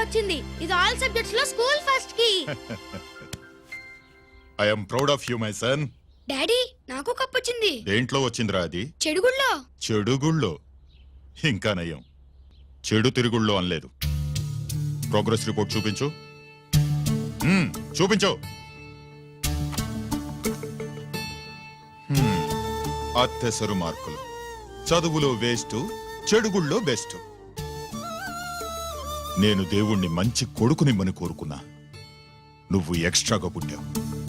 వచ్చింది. ఇది all subjects లో స్కూల్ ఫస్ట్ కి. I am proud of you my son. Daddy నాకు కప్ వచ్చింది. దేంట్లో వచ్చిందిరా అది? చెడుగుళ్ళో. చెడుగుళ్ళో? ఇంకా నయం, చెడు తిరుగుళ్ళో అనలేదు. ప్రోగ్రెస్ రిపోర్ట్ చూపించు. చూపించు. అత్తెసరు మార్కులు, చదువులో వేస్ట్, చెడుగుళ్ళో బెస్ట్. నేను దేవుణ్ణి మంచి కొడుకునిమ్మని కోరుకున్నా, నువ్వు ఎక్స్ట్రాగా పుట్టావు.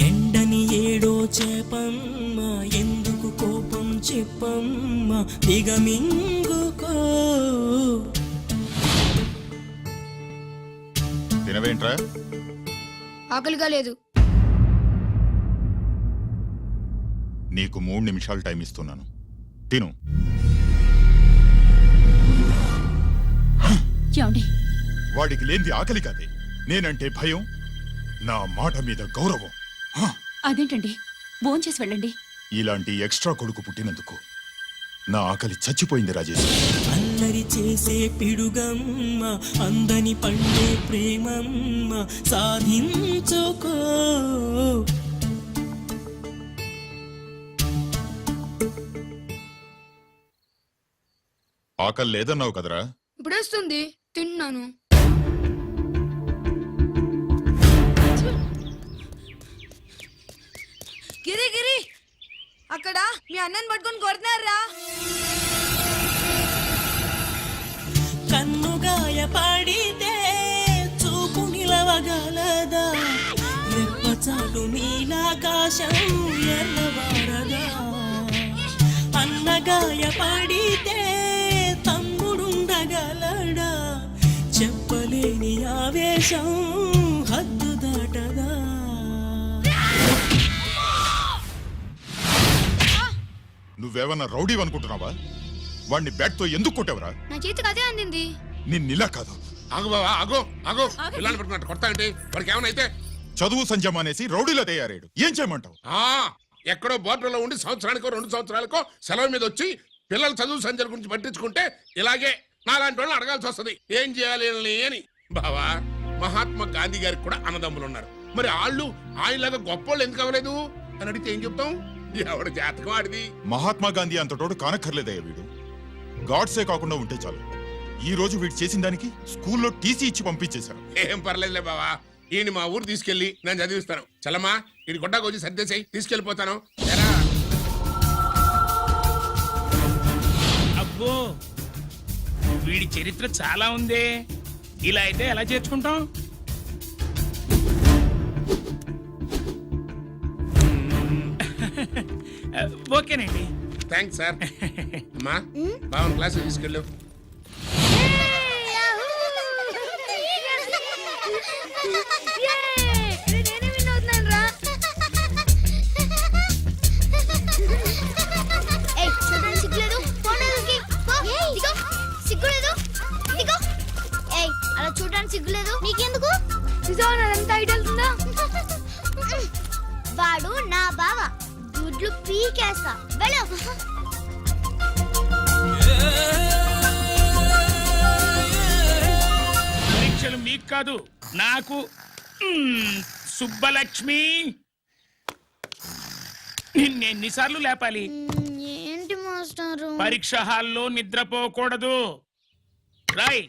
ఎండని ఏడో చేపమ్మ, ఎందుకు కోపం చెప్పమ్మ, దిగమింగుకో. తినవేంట్రా? ఆకలిగా లేదు. నీకు 3 నిమిషాలు టైం ఇస్తున్నాను, తిను. వాడికి లేనిది ఆకలి కాదే, నేనంటే భయం, నా మాట మీద గౌరవం. అదేంటండి, భోంచేసి వెళ్ళండి. ఇలాంటి ఎక్స్ట్రా కొడుకు పుట్టినందుకు నా ఆకలి చచ్చిపోయింది రాజేష్. అల్లరి చేసే పిడుగమ్మ, అందని పండే ప్రేమమ్మ, సాధించుకో. ఆకలి లేదన్నావు కదరా? ఇప్పుడేస్తుంది, తిన్నాను. గిరి గిరి, అక్కడ మీ అన్నని పట్టుకొని కొడుతున్నారా? కన్నుగాయ పడితే చూపు నిలవగలదా, రెప్పచాటు నీలాకాశం ఎర్రవారదా. అన్నగాయ పడితే తమ్ముడుండగలడా, చెప్పలేని ఆవేశం హద్దు దాటదా. నువ్వేమన్నా రౌడీ అనుకుంటున్నావా? వాడిని బ్యాట్ తో ఎందుకు కొట్టావరా? నా చేతికి అదే అందింది. నిన్నిలా కాదు. ఆగు బావా, ఆగు ఆగు. పిల్లల్ని పెట్టుకున్నట్టు కొడతా అంటే వాడికి ఏమైనా చదువు సంజం అనేసి రౌడీలో తయారాడు. ఏం చేయమంటావు? ఎక్కడో బోర్డర్లో ఉండి సంవత్సరానికో 2 సంవత్సరాలకో సెలవు మీద వచ్చి పిల్లలు చదువు సంజల గురించి పట్టించుకుంటే ఇలాగే నాలాంటి వాళ్ళని అడగాల్సి వస్తుంది, ఏం చేయాలి అని. బావా, మహాత్మా గాంధీ గారికి కూడా అన్నదమ్ములు ఉన్నారు. మరి ఆయనలాగా గొప్పోళ్ళు ఎందుకు అవ్వలేదు అని అడిగితే ఏం చెప్తాం? ఎవడు జాతకం ఆడిది. మహాత్మా గాంధీ అంతటోడు కానక్కర్లేదయ్యా వీడు. గాడ్సే కాకుండా ఉంటే చాలు. ఈ రోజు వీడు చేసిన దానికి స్కూల్లో టీసీ ఇచ్చి పంపించేశారు. ఏం పర్లేదులే బావా, ఈయన మా ఊరు తీసుకెళ్లి నేను చదివిస్తాను. చలమా, ఈ గొడ్డకు వచ్చి సర్దేశాయి, తీసుకెళ్లిపోతాను. అబ్బో, వీడి చరిత్ర చాలా ఉందే. ఇలా అయితే ఎలా చేర్చుకుంటాం? ఓకేనండి, థ్యాంక్స్ సార్. అమ్మా, బావన్ క్లాస్ తీసుకెళ్ళు. అలా చూడడానికి సిగ్గులేదు నీకెందుకు? నిజంతా ఐడియా. వాడు నా బావ, గుడ్లు పీకేస్తా. వెళ్ళు. పరీక్షలు మీకు కాదు, నాకు. సుబ్బలక్ష్మి, నిన్నెన్నిసార్లు లేపాలి? ఏంటి మాస్టారు? పరీక్ష హాల్లో నిద్రపోకూడదు. రాయ్.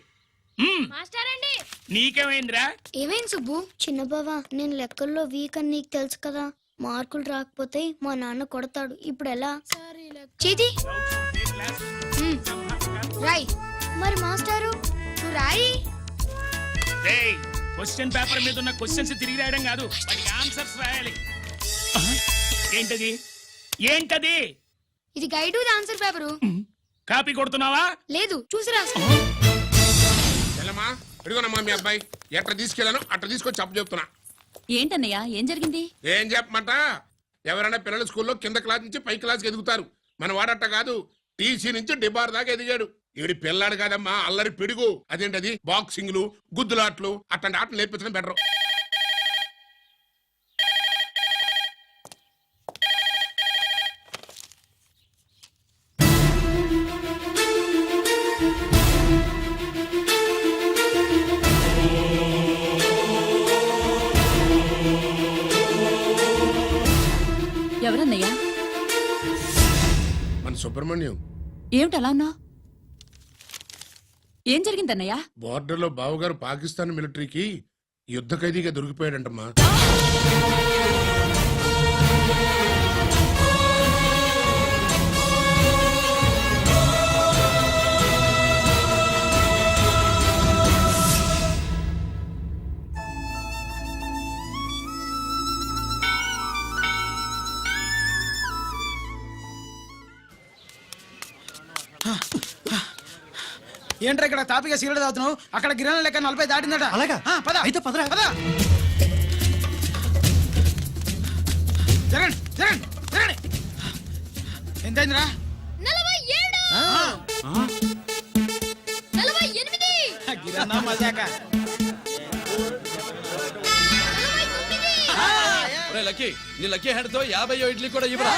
మాస్టర్ అండి, నీకేమైందిరా? ఏమైంది సుబ్బు? చిన్న బావా, నేను లెక్కల్లో వీక్ అని నీకు తెలుసు కదా. మార్కులు రాకపోతే మా నాన్న కొడతాడు. ఇప్పుడు ఎలా? చేతి రాయ్. మరి మాస్టారు నువ్వు రాయి. క్వశ్చన్ పేపర్ మీద ఉన్న క్వశ్చన్స్ తిరిగి రాయడం కాదు, వాటికి ఆన్సర్స్ రాయాలి. ఏంటది? ఏంటది? ఇది గైడ్ ఆన్సర్ పేపరు. కాపీ కొడుతున్నావా? లేదు, చూసి రాసుకో. చలమా, ఇదిగోనమ్మా మీ అబ్బాయి. ఎట్లా తీసుకెళ్ళాను అట్లా తీసుకొచ్చి అప్పు చెప్తున్నా. ఏంటన్నయ్య, ఏం జరిగింది? ఏం చెప్పమంట, ఎవరైనా పిల్లల స్కూల్లో కింద క్లాస్ నుంచి పై క్లాస్కి ఎదుగుతారు. మన వాడట్ట కాదు, టీసీ నుంచి డిబార్ దాకా ఎదిగాడు. ఇవిడి పిల్లాడు కాదమ్మా, అల్లరి పిడుగు. అదేంటది, బాక్సింగ్లు, గుద్దులాట్లు, అట్లాంటి ఆటలు నేర్పించడం బెటర్. సుబ్రహ్మణ్యం ఏమిటి అలా ఉన్నావు? ఏం జరిగిందన్నయ్య? బోర్డర్లో బావగారు పాకిస్తాన్ మిలిటరీకి యుద్ధ ఖైదీగా దొరికిపోయాడంటమ్మా. ఏంట్రా ఇక్కడ తాపిగా సిగరెట్ తాగుతున్నావు? అక్కడ గిరాణ లెక్క 40 దాటిందట. అలాగా? పద అయితే పదరా. పద. జరగండి జరగండి జరగండి. ఎంతైందిరా? 47 గిరాణ మజాక. లక్కీ నీ లక్కీ హెడ్ తో 50 ఇడ్లీ కూడా ఇవ్వరా.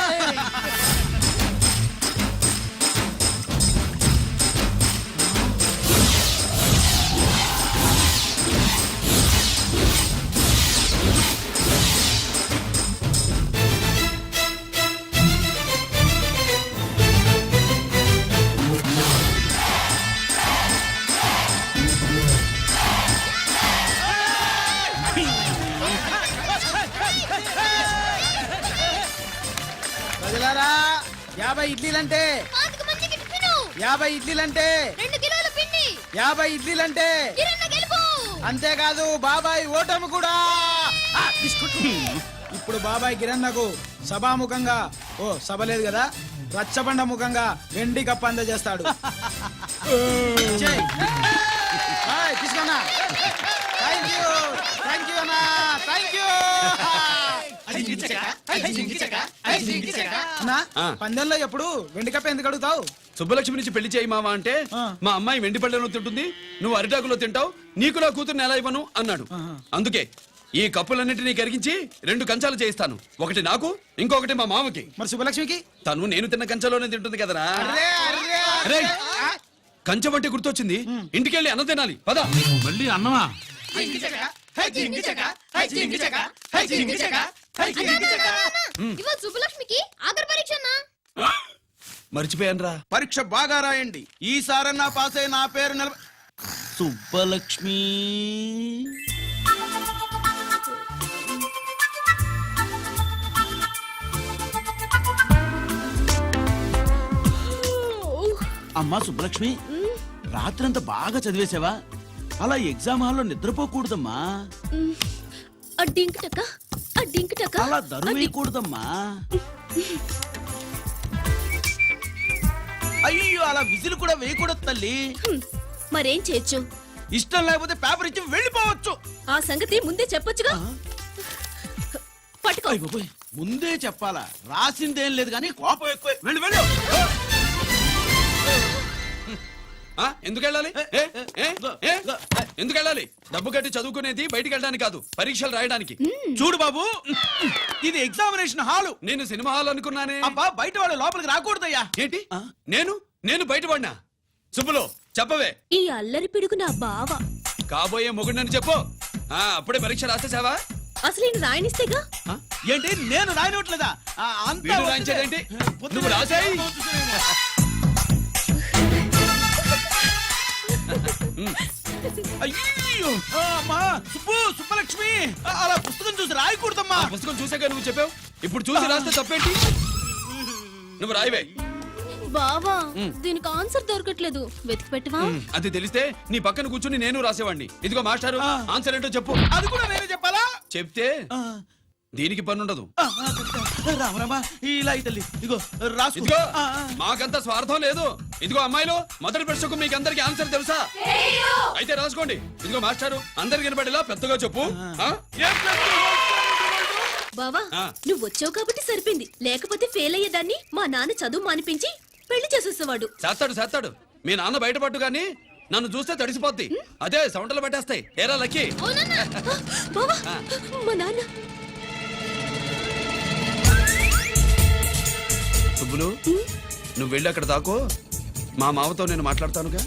ప్రజలారా 50 ఇడ్లీలంటే 50 ఇడ్లీలంటే 2 కిలోల పిండి 50 ఇడ్లీలంటే కిరణ్ గెలుపు. అంతేకాదు బాబాయ్ ఓటమి కూడా. ఇప్పుడు బాబాయ్ గిరన్నకు సభాముఖంగా సభ లేదు కదా, రచ్చబండ ముఖంగా వెండి కప్ప అందజేస్తాడు. తీసుకున్నా. థ్యాంక్ యూ అన్నా, థ్యాంక్ యూ. అన్నా పందెంలో ఎప్పుడు వెండి కప్ప ఎందుకు అడుగుతావు? సుబ్బలక్ష్మి నుంచి పెళ్లి చేయి మావా అంటే మా అమ్మాయి వెండి పళ్ళెలో తింటుంది, నువ్వు అరిటాకులో తింటావు, నీకు నా కూతుర్ని ఎలా ఇవ్వను అన్నాడు. అందుకే ఈ కప్పులన్నిటినీ కరిగించి 2 కంచాలు చేయిస్తాను. ఒకటి నాకు, ఇంకొకటి మా మామకి. మరి శుభలక్ష్మికి? తను నేను తిన్న కంచంలోనే తింటుంది కదరా. అరే, కంచం అంటే గుర్తొచ్చింది, ఇంటికెళ్ళి అన్నం తినాలి. పద. మళ్ళీ అన్నమా? ఇవాళ సుబ్బలక్ష్మికి ఆఖరి పరీక్ష అన్నా. మర్చిపోయాను రా. పరీక్ష బాగా రాయండి, ఈసారన్నా పాస్ అయి నా పేరు సుబ్బలక్ష్మి. అమ్మా సుబ్బలక్ష్మి, రాత్రంతా బాగా చదివేశావా? అలా ఎగ్జామ్ హాల్లో నిద్రపోకూడదమ్మా. అలా దరువేయకూడదమ్మా. అయ్యో, అలా విజిల్ కూడా వేయకూడదు తల్లి. మరేం చేయొచ్చు? ఇష్టం లేకపోతే పేపర్ ఇచ్చి వెళ్ళిపోవచ్చు. ఆ సంగతి ముందే చెప్పొచ్చుగా. పట్టుకో. అయ్య బాబోయ్, ముందే చెప్పాలా? రాసిందేం లేదు కానీ కోపం ఎక్కువ. వెళ్ళు వెళ్ళు. ఎందుకు వెళ్ళాలి? ఎందుకు వెళ్ళాలి? డబ్బు కట్టి చదువుకునేది బయటికి వెళ్ళడానికి కాదు, పరీక్షలు రాయడానికి. చూడు బాబు, ఇది ఎగ్జామినేషన్ హాలు. నేను సినిమా హాల్ అనుకున్నానే. అబ్బా, బయట వాళ్ళు లోపలికి రాకూడదయ్యా. ఏంటి? నేను బయటపడినా? సుబ్బులు చెప్పవే. ఈ అల్లరి పిడుగు నా బావ. కాబోయే మొగుడినని చెప్పు. అప్పుడే పరీక్ష రాసేసావా? అసలు ఈయన రాయనిస్తేగా. ఏంటి, నేను రాయనట్లేదా? వీడు రాయించేదేంటి? నువ్వు రాసాయి. అయ్యో, అమ్మా సుబ్బలక్ష్మి, అలా పుస్తకం చూసి రాయకూడదమ్మా. పుస్తకం చూసాక నువ్వు చెప్పావు, ఇప్పుడు చూసి రాస్తే తప్పేంటి? నువ్వు రాయవే. బావా, దీనికి ఆన్సర్ దొరకట్లేదు, వెతికి పెట్టవా? అది తెలిస్తే నీ పక్కన కూర్చుని నేను రాసేవాడిని. ఇదిగో మాస్టారు, ఆన్సర్ ఏంటో చెప్పు. అది కూడా నేనే చెప్పాలా? చెప్తే దీనికి పనుండదు. రామరామా, ఇలా తల్లి, ఇదిగో రాసుకో. ఇదిగో, మాకంత స్వార్థం లేదు. ఇదిగో అమ్మాయిలు, మొదటి ప్రశ్నకు మీకు అందరికి ఆన్సర్ తెలుసా? అయితే రాసుకోండి. ఇదిగో మాస్టారు, అందరికి వినపడేలా పెద్దగా చెప్పు. బావా, నువ్వు వచ్చావు కాబట్టి సరిపోయింది, లేకపోతే ఫెయిల్ అయ్యేదాన్ని. మా నాన్న చదువు మానిపించి పెళ్లి చేసేసేవాడు. చేస్తాడు. మీ నాన్న బయటపడ్డు గాని నన్ను చూస్తే తడిసిపోద్ది. అదే సౌంటలు పట్టేస్తాయి. ఏరా లక్కీ. బావా, మా నాన్న. సుబ్బులు, నువ్వు వెళ్ళి అక్కడ దాకో, మా మామతో నేను మాట్లాడతానుగా.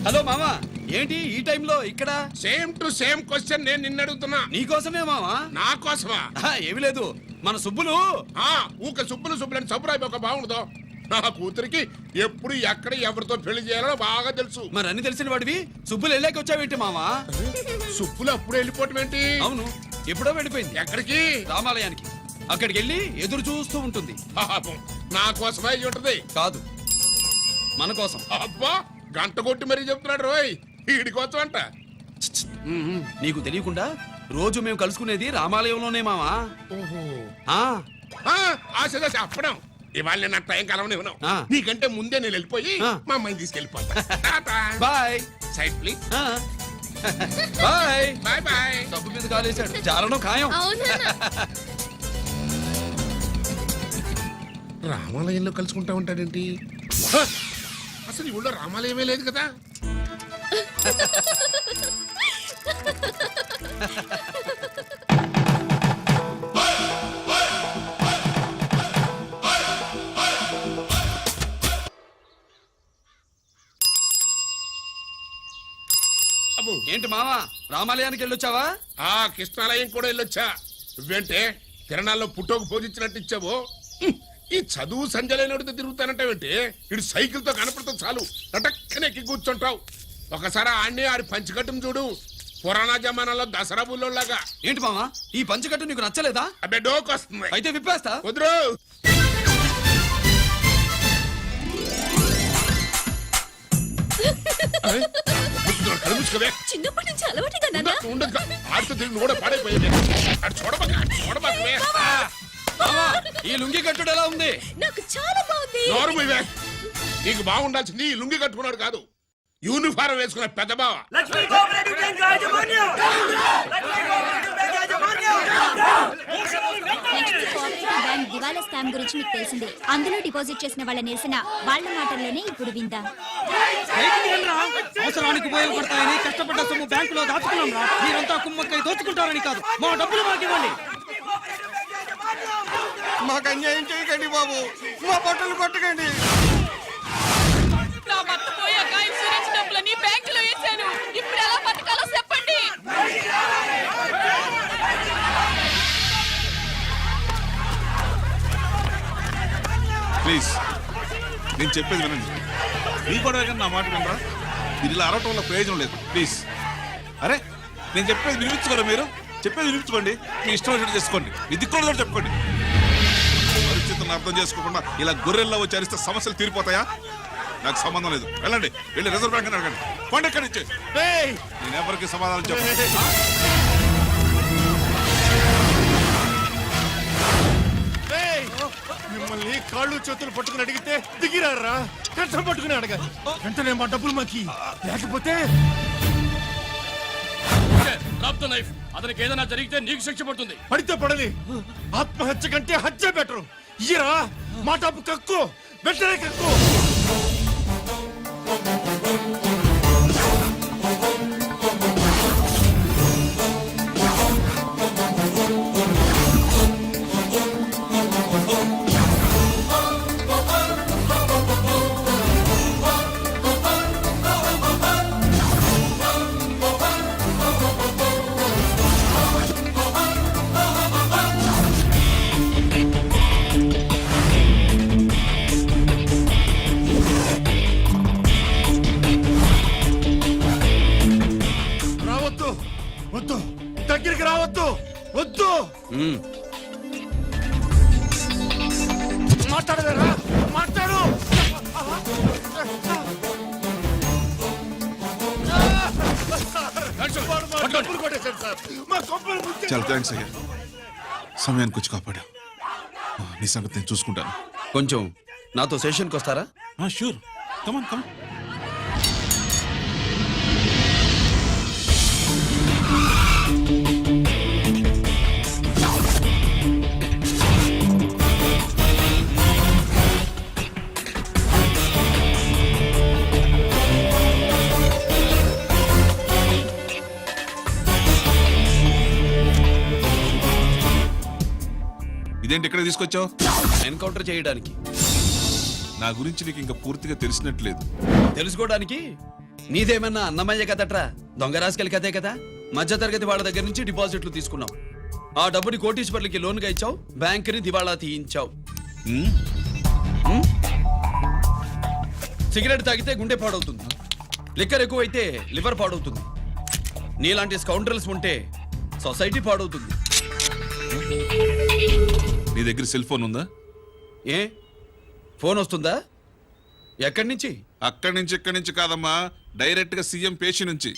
హలో మామా, ఏంటి ఈ టైంలో ఇక్కడ? సేమ్ టు సేమ్ క్వశ్చన్ నేను నిన్ను అడుగుతున్నా. నీకోసమే మామా. నా కోసమా? ఏమి లేదు, మన సుబ్బులు ఊక సుబ్బులని సబ్బురాయి ఒక బాగుండదు. నా కూతురికి ఎప్పుడు ఎక్కడ ఎవరితో పెళ్లి చేయాలో బాగా తెలుసు. మరి అన్ని తెలిసిన వాడివి సుబ్బులు వెళ్ళాక వచ్చావేంటి మావా? సుబ్బులు అప్పుడు వెళ్ళిపోవటం ఏంటి? అవును, ఎప్పుడో వెళ్ళిపోయింది. ఎక్కడికి? రామాలయానికి. అక్కడికి వెళ్ళి ఎదురు చూస్తూ ఉంటుంది. పాపం, నా కోసమే అయి ఉంటది. కాదు, మన కోసం. అబ్బా, గంట కొట్టి మరీ చెప్తున్నాడు రోయ్, వీడి కోసం అంట. నీకు తెలియకుండా రోజు మేము కలుసుకునేది రామాలయంలోనే మావా. ఓహో, ఆ, ఆశ చెప్పడం. ఇవాళ నేను టైం కలవని ఆ. నీకంటే ముందే నేను వెళ్ళిపోయి ఆ. మా అమ్మాయిని తీసుకెళ్ళిపోతా. బాయ్. Side please. ఆ. బాయ్. Bye bye. డబ్బు మీద కాలేశాడు. చాలడం ఖాయం. రామాలయంలో కలుసుకుంటా ఉంటాడేంటి? హ! అసలు ఈ ఊళ్ళో రామాలయమే లేదు కదా. అబ్బో, ఏంటి మావా, రామాలయానికి వెళ్ళొచ్చావా? ఆ కృష్ణాలయం కూడా వెళ్ళొచ్చా. నువ్వేంటే తిరణాల్లో పుట్టోకు పూజించినట్టు ఇచ్చావు. ఈ చదువు సంజలైనడితో తిరుగుతానంటావేంటి? ఇటు సైకిల్ తో కనపడతాం చాలు నటక్కనెక్కి కూర్చుంటావు. ఒకసారి ఆడిని ఆడి పంచికట్టును చూడు, పురాణ జమానాలో దసరా బుల్లోలాగా. ఏంటి మావా, ఈ పంచకట్టు నీకు నచ్చలేదా? అబ్బే డోకు వస్తుంది. అయితే విప్పేస్తా. కుదురు. చిన్నప్పటి నుంచి అలవాటుగా నాన్న. ఉండదు ఆడితో తిరిగి కూడా పాడైపోయింది. అటు చూడబాకవే. మావా, ఈ లుంగి కట్టుడు ఎలా ఉంది? నాకు చాలా బాగుంది. నోరు మూయవే. నీకు బాగుండాల్సింది ఈ లుంగి కట్టుకున్నాడు కాదు, యూనిఫారం వేసుకున్న పెద్ద బావ. బ్యాంక్ దివాలా స్కామ్ గురించి మీకు తెలిసిందే. అందులో డిపాజిట్ చేసిన వాళ్ళ నిరసన వాళ్ళ మాటల్లోనే ఇప్పుడు విందాం. అవసరానికి ఉపయోగపడతాయని కష్టపడ్డ సొమ్ము బ్యాంకులో దాచుకున్నాం రా. మీరంతా కుమ్మక్కై దోచుకుంటారని కాదు, మా డబ్బులు మాకు ఇవ్వండి. మాకు అన్యాయం చేయకండి బాబు, మా బట్టలు కొట్టకండి. నా భర్త పోయాక ఇన్సూరెన్స్ డబ్బులని బ్యాంకులో వేశాను. ఇప్పుడు ఎలా బతకాలో చెప్పండి. ప్లీజ్, నేను చెప్పేది వినండి. మీ కూడా నా మాట వినరా? మీరు ఇలా అరవటం వల్ల ప్రయోజనం లేదు. ప్లీజ్. అరే, నేను చెప్పేది వినిపించుకోరా? మీరు చెప్పేది వినిపించుకోండి. మీ ఇష్టం వచ్చినట్టు చేసుకోండి. మీ దిక్కులో చెప్పుకోండి. పరిస్థితులను అర్థం చేసుకోకుండా ఇలా గొర్రెల్లో వచ్చి అరిస్తే సమస్యలు తీరిపోతాయా? నాకు సంబంధం లేదు. వెళ్ళండి, వెళ్ళి రిజర్వ్ బ్యాంక్ అని అడగండి. పండి ఎక్కడి నుంచి. నేను ఎవరికి సమాధానం చెప్పను. మిమ్మల్ని కాళ్ళు చేతులు పట్టుకుని అడిగితే దిగిరారా? కష్టం పట్టుకుని అడగాలి. వెంటనే మా డబ్బులు మాకి, లేకపోతే నైఫ్. అతనికి ఏదైనా జరిగితే నీకు శిక్ష పడుతుంది. పడితే పడని, ఆత్మహత్య కంటే హత్య బెటరు. ఇయ్యరా మా డబ్బు, కక్కు, వెంటనే కక్కు. వద్దు, దగ్గరికి రావద్దు, వద్దు. మాట్లాడలేరా? మాట్లాడు. చాలా థ్యాంక్స్ అయ్యా, సమయానికి వచ్చి కాపాడా. నీ సంగతి నేను చూసుకుంటాను. కొంచెం నాతో సెషన్కి వస్తారా? షూర్, కమాన్ కమాన్. ఇదేంటి ఇక్కడ తీసుకొచ్చావు? ఎన్కౌంటర్ చేయడానికి. నా గురించి నీకు ఇంకా పూర్తిగా తెలిసినట్లేదు. తెలుసుకోవడానికి నీదేమన్నా అన్నమయ్య కదట్రా, దొంగ రాసుకెళ్ళి కదే కదా. మధ్య తరగతి వాళ్ళ దగ్గర నుంచి డిపాజిట్లు తీసుకున్నాం. ఆ డబ్బుని కోటీశ్వర్లకి లోన్గా ఇచ్చావు, బ్యాంకుని దివాళా తీయించావు. సిగరెట్ తాగితే గుండె పాడవుతుంది, లిక్కర్ ఎక్కువైతే లివర్ పాడవుతుంది. నీలాంటి స్కౌండ్రల్స్ ఉంటే సొసైటీ పాడవుతుంది. నీ దగ్గర సెల్ ఫోన్ ఉందా? ఏ ఫోన్ వస్తుందా? ఎక్కడి నుంచి? అక్కడి నుంచి ఇక్కడి నుంచి కాదమ్మా, డైరెక్ట్ గా సీఎం పేషి నుంచి.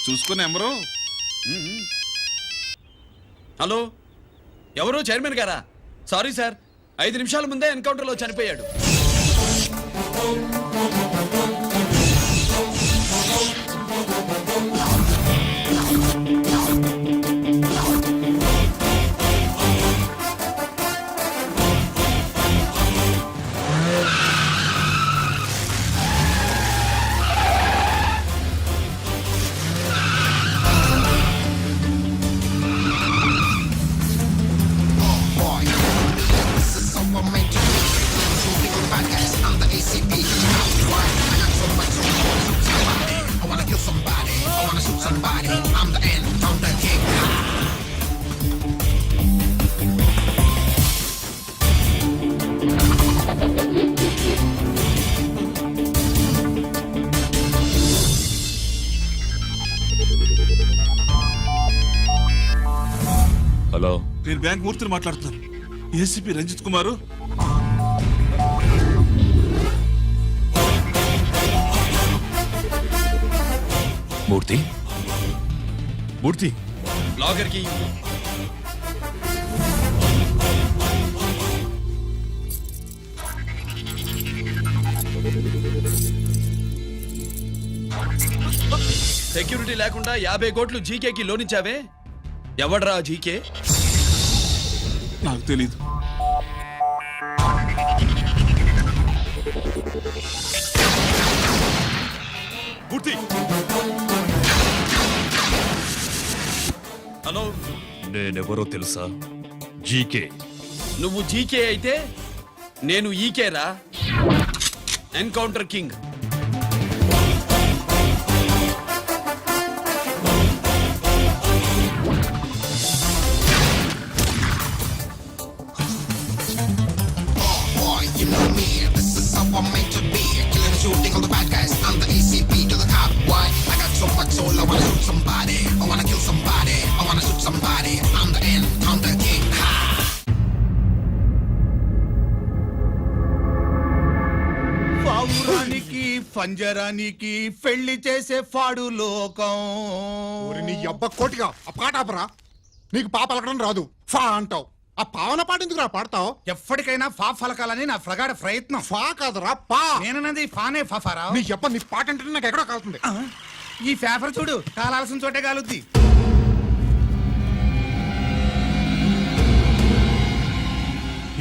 చూసుకుని ఎవరు? హలో, ఎవరు? చైర్మన్ గారా? సారీ సార్, 5 నిమిషాల ముందే ఎన్కౌంటర్లో చనిపోయాడు. హలో, నేను బ్యాంక్ మూర్తిని మాట్లాడుతున్నాను. ఏసీపీ రంజిత్ కుమారు. మూర్తి, మూర్తి, లాగర్కి సెక్యూరిటీ లేకుండా 50 కోట్లు జీకేకి లోన్ ఇచ్చావే, ఎవడ్రా జీకే? నాకు తెలీదు. మూర్తి, హలో, నేనెవరో తెలుసా? జీకే. నువ్వు జీకే అయితే నేను ఈకేరా, ఎన్కౌంటర్ కింగ్. పావురానికి పంజరానికి పెళ్లి చేసే ఫాడు లోకం. నీ అబ్బ కోటిగా ఆ పాట ఆపరా. నీకు పాప పలకడం రాదు, ఫా అంటావు. ఆ పావన పాట ఎందుకు రా పాడతావు? ఎప్పటికైనా ఫా ఫలకాలని నా ప్రగాఢ ప్రయత్నం. ఫా కాదురా పా. నేనన్నది ఫానే ఫారా. నీ అబ్బ నీ పాట అంటే నాకు ఎక్కడో కాలుతుంది. ఈ పేపర్ చూడు, కాలాల్సిన చోటే కాలుద్ది.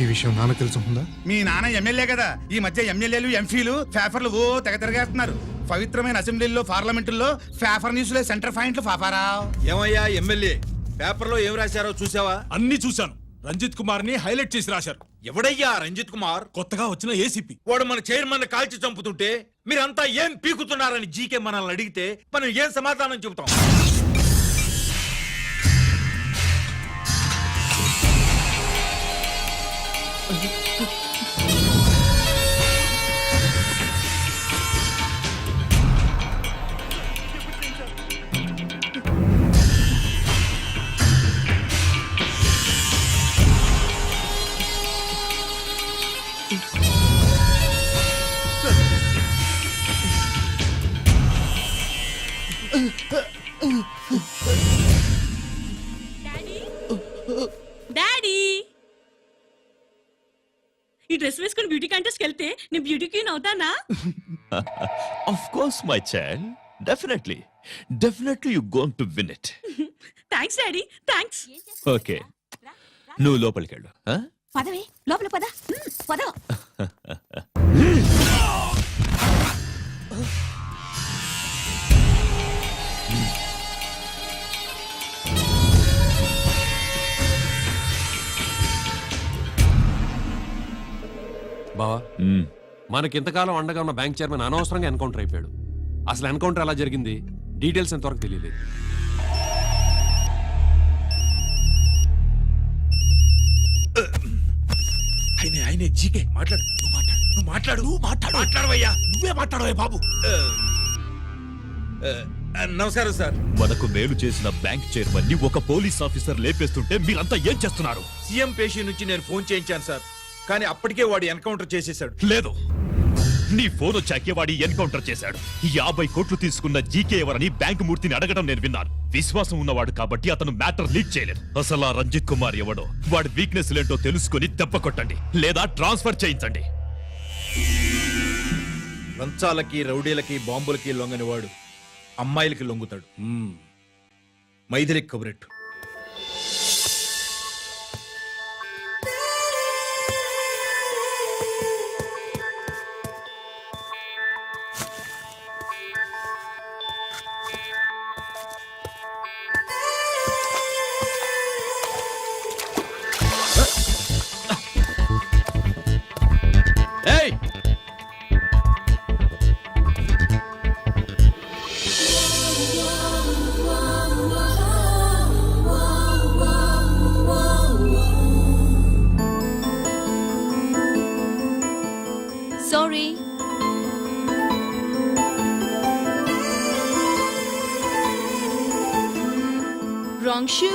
ఈ విషయం నాన్న తెలుసుకుందా? మీ నాన్న ఎమ్మెల్యే కదా, ఈ మధ్య ఎమ్మెల్యేలు ఎంపీలు పేపర్లు ఓ తెగ తిరగేస్తున్నారు. పవిత్రమైన అసెంబ్లీల్లో పార్లమెంటుల్లో పేపర్ న్యూస్లో సెంటర్ పాయింట్లు ఫాఫారా. ఏమయ్యా ఎమ్మెల్యే, పేపర్లో ఏం రాశారో చూసావా? అన్ని చూశాను. రంజిత్ కుమార్ ని హైలైట్ చేసి రాశారు. ఎవడయ్యా రంజిత్ కుమార్? కొత్తగా వచ్చిన ఏసీపీ. వాడు మన చైర్మన్ కాల్చి చంపుతుంటే మీరంతా ఏం పీకుతున్నారని జీకే మనల్ని అడిగితే మనం ఏం సమాధానం చెబుతాం? డాడీ, ఈ డ్రెస్ వేసుకుని బ్యూటీ కాంటెస్ట్ వెళ్తే నేను బ్యూటీ క్వీన్ అవుతానా? Of course, my child. Definitely. Definitely you're going to win it. Thanks daddy, thanks. Okay. నువ్వు లోపలికి వెళ్ళు. పదవే, లోపల పద. పద. బావా, మనకి ఇంతకాలం అండగా ఉన్న బ్యాంక్ చైర్మన్ అనవసరంగా ఎన్కౌంటర్ అయిపోయాడు. అసలు ఎన్కౌంటర్ ఎలా జరిగింది డీటెయిల్స్ ఎంతవరకు తెలియలేదు. ఆయనే జీకే మాట్లాడు నువ్వు మాట్లాడు మాట్లాడవయ్యా నువ్వే మాట్లాడవయ్యా బాబు నమస్కారం సార్. మనకు మేలు చేసిన బ్యాంక్ చైర్మన్ ని ఒక పోలీస్ ఆఫీసర్ లేపేస్తుంటే మీరంతా ఏం చేస్తున్నారు? సీఎం పేషీ నుంచి నేను ఫోన్ చేయించాను సార్, కానీ అప్పటికే వాడు ఎన్కౌంటర్ చేసేశాడు. లేదు, నీ ఫోన్ వచ్చాకే వాడి ఎన్కౌంటర్ చేశాడు. 50 కోట్లు తీసుకున్న జీకే ఎవరని బ్యాంకు మూర్తిని అడగడం నేను విన్నాను. విశ్వాసం ఉన్నవాడు కాబట్టి అతను మ్యాటర్ లీక్ చేయలేదు. అసలు ఆ రంజిత్ కుమార్ ఎవడో, వాడి వీక్నెస్ ఏంటో తెలుసుకుని దెబ్బ కొట్టండి, లేదా ట్రాన్స్ఫర్ చేయించండి. లంచాలకి రౌడీలకి బాంబులకి లొంగని వాడు అమ్మాయిలకి లొంగుతాడు. మైథిలికి కబురెట్టు. ఏయ్, sorry. Wrong shoe.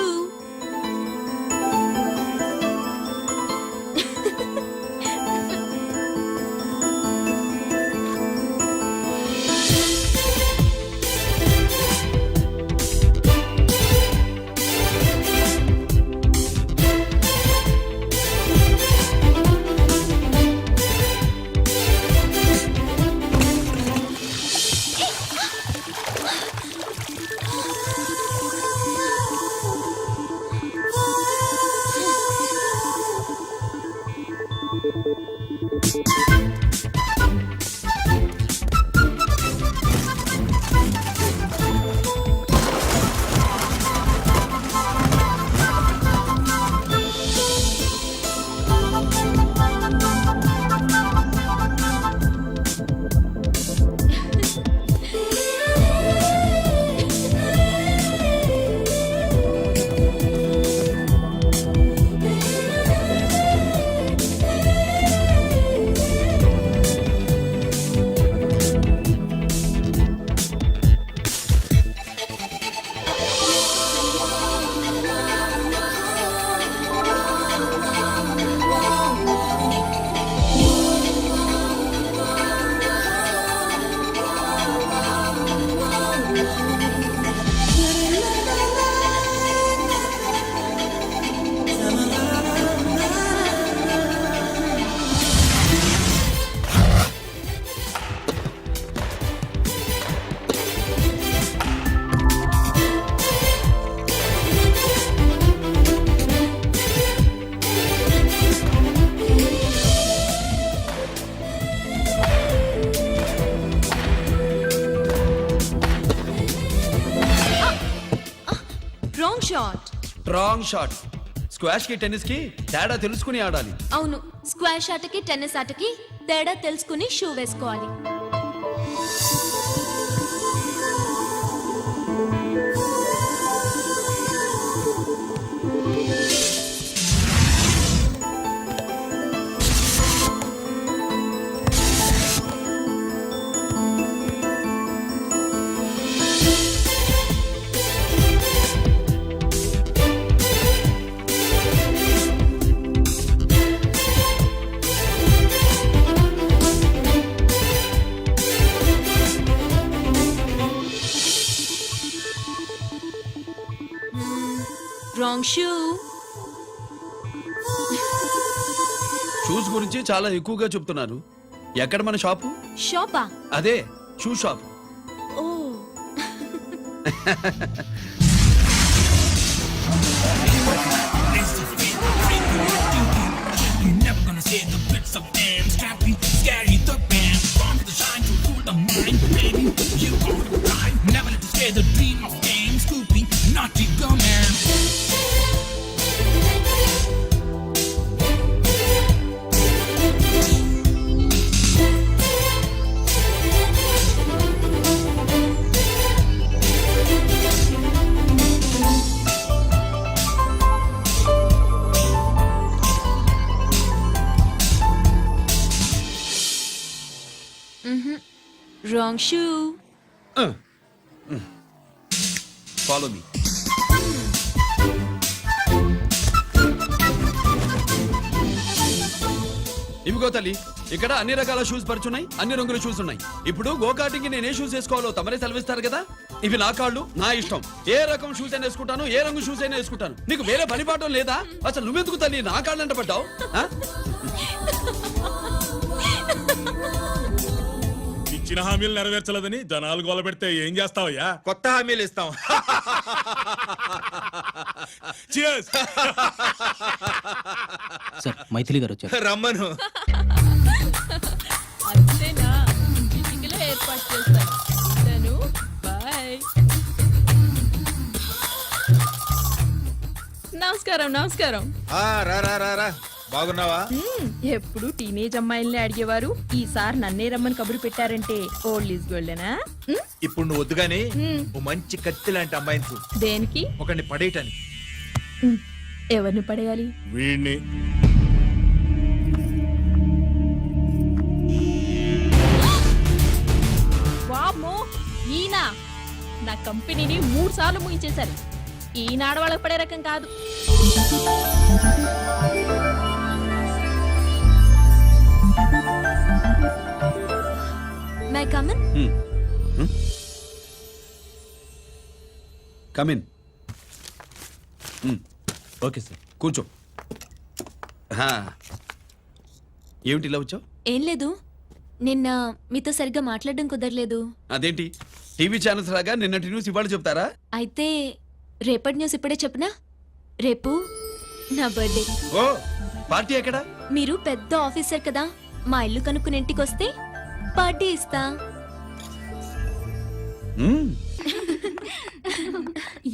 Wrong shot. Wrong shot. Squash కి టెన్నిస్ కి తేడా తెలుసుకుని ఆడాలి. అవును, స్క్వాష్ ఆటకి టెన్నిస్ ఆటకి తేడా తెలుసుకుని షూ వేసుకోవాలి. Wrong shoe. షూస్ గురించి చాలా ఎక్కువగా చెప్తున్నారు. ఎక్కడ మన షాపు? షాపా? అదే షూ షాప్. ఓ. Wrong shoe. Follow me. ఇవిగో తల్లి, ఇక్కడ అన్ని రకాల షూస్ పరుచున్నాయి, అన్ని రంగుల షూస్ ఉన్నాయి. ఇప్పుడు గోకాటింగ్ నేను ఏ షూస్ వేసుకోవాలో తమరే సెలవిస్తారు కదా. ఇవి నా కాళ్ళు, నా ఇష్టం. ఏ రకం షూస్ అయినా వేసుకుంటాను, ఏ రంగు షూస్ అయినా వేసుకుంటాను. నీకు వేరే పని పాఠం లేదా? అసలు నువ్వెందుకు తల్లి నా కాళ్ళు అంట పడ్డావు? ఇచ్చిన హామీలు నెరవేర్చలేదని జనాలు గోల పెడితే ఏం చేస్తావయ్యా? కొత్త హామీలు ఇస్తాం. Cheers! సార్ మైథిలి గారు వచ్చారు. రమ్మను. అంతేనా? చిటికలో ఏర్పాటు చేస్తాను. బాయ్. నమస్కారం. నమస్కారం. రా రా రా రా. బాగున్నావా? ఎప్పుడు టీనేజ్ అమ్మాయిల్ని అడిగేవారు, ఈసారి నన్నే రమ్మని కబురు పెట్టారంటే ఓల్డ్ ఈజ్ గోల్డెనా? ఇప్పుడు నువ్వు వద్దుగాని ఓ మంచి కత్తి లాంటి అమ్మాయిని చూడు. దేనికి? ఒకరిని పడేయటానికి. ఎవరిని పడేయాలి? వీణ్ణి. వామ్మో, ఈయన నా కంపెనీని 3 సార్లు ముగించేశారు. ఈయన ఆడవాళ్ళకి పడే రకం కాదు. My come on. Come in. Okay sir. కూర్చో. హా. ఏమిటి ఇలా వచ్చావు? ఏం లేదు, నిన్న మీతో సరిగ్గా మాట్లాడడం కుదరలేదు. అదేంటి టీవీ ఛానల్స్ లాగా నిన్నటి న్యూస్ ఇవాళ చెప్తారా? అయితే రేపటి న్యూస్ ఇప్పుడే చెప్పనా? రేపు నా బర్త్డే. ఓ, పార్టీ ఎక్కడ? మీరు పెద్ద ఆఫీసర్ కదా, మా ఇల్లు కనుక్కుని ఇంటికి వస్తే పార్టీ ఇస్తా.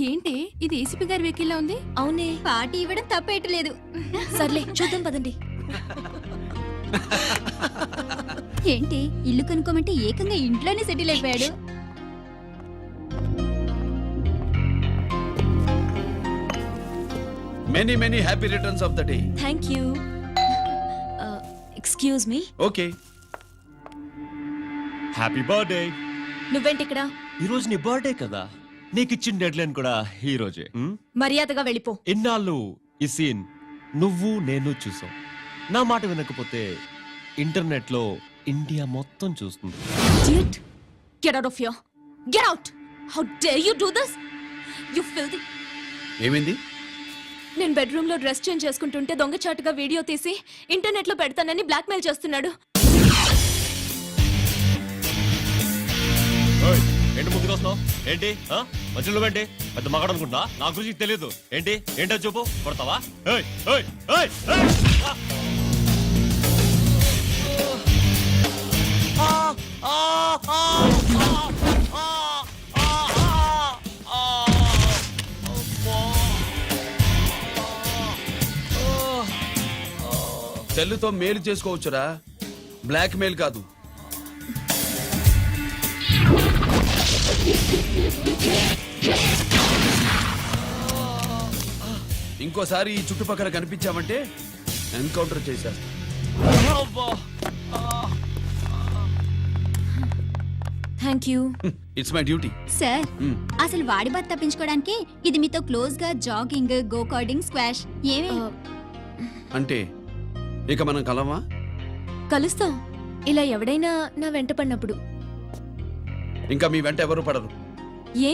ఏంటి ఇది ఏసీపీ గారి వెహికల్ ఉంది? అవునే, పార్టీ ఇవ్వడం తప్పేయట్లేదు. సర్లే చూద్దాం పదండి. ఏంటి ఇల్లు కనుక్కోమంటే ఏకంగా ఇంట్లోనే సెటిల్ అయిపోయాడు. Many many happy returns of the day. Thank you. Excuse me. Okay. Happy birthday. నువ్వేంటి ఇక్కడ? ఈ రోజు నీ బర్త్డే కదా, నీకు ఇచ్చిన డెడ్ లైన్ కూడా ఈ రోజే. మర్యాదగా వెళ్ళిపో. ఇన్నాళ్ళు ఈ సీన్ నువ్వు నేను చూసాం. నా మాట వినకపోతే ఇంటర్నెట్ లో ఇండియా మొత్తం చూస్తుంది. Idiot! Get out of here. Get out! How dare you do this? You filthy. ఏమైంది? నేను బెడ్రూమ్ లో డ్రెస్ చేంజ్ చేసుకుంటుంటే దొంగచాటుగా వీడియో తీసి ఇంటర్నెట్ లో పెడతానని బ్లాక్మెయిల్ చేస్తున్నాడు. ఏంటి ముగ్గురు వస్తున్నావు? ఏంటి మధ్యలో ఏంటి? పెద్ద మగాడు అనుకుంటా, నా గురించి తెలియదు. ఏంటి ఏంటో చూపు, కొడతావా? ఏయ్, ఏయ్, ఏయ్, ఏయ్! సెల్లుతో మేలు చేసుకోవచ్చురా, బ్లాక్ మెయిల్ కాదు. ఇంకోసారి ఈ చుట్టుపక్కల కనిపించామంటే ఎన్కౌంటర్ చేశారు. Thank you. It's my duty. Sir, అసలు వాడి బాధ తప్పించుకోవడానికి ఇది మీతో క్లోజ్ గా జాగింగ్, గో కార్డింగ్, స్క్వాష్ ఏమే అంటే ఇక మనం కలవా? కలుస్తాం, ఇలా ఎవడైనా నా వెంట పడినప్పుడు. ఇంకా మీ వెంట ఎవరు పడరు. ఏ?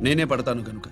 నేనే పడతాను కనుక.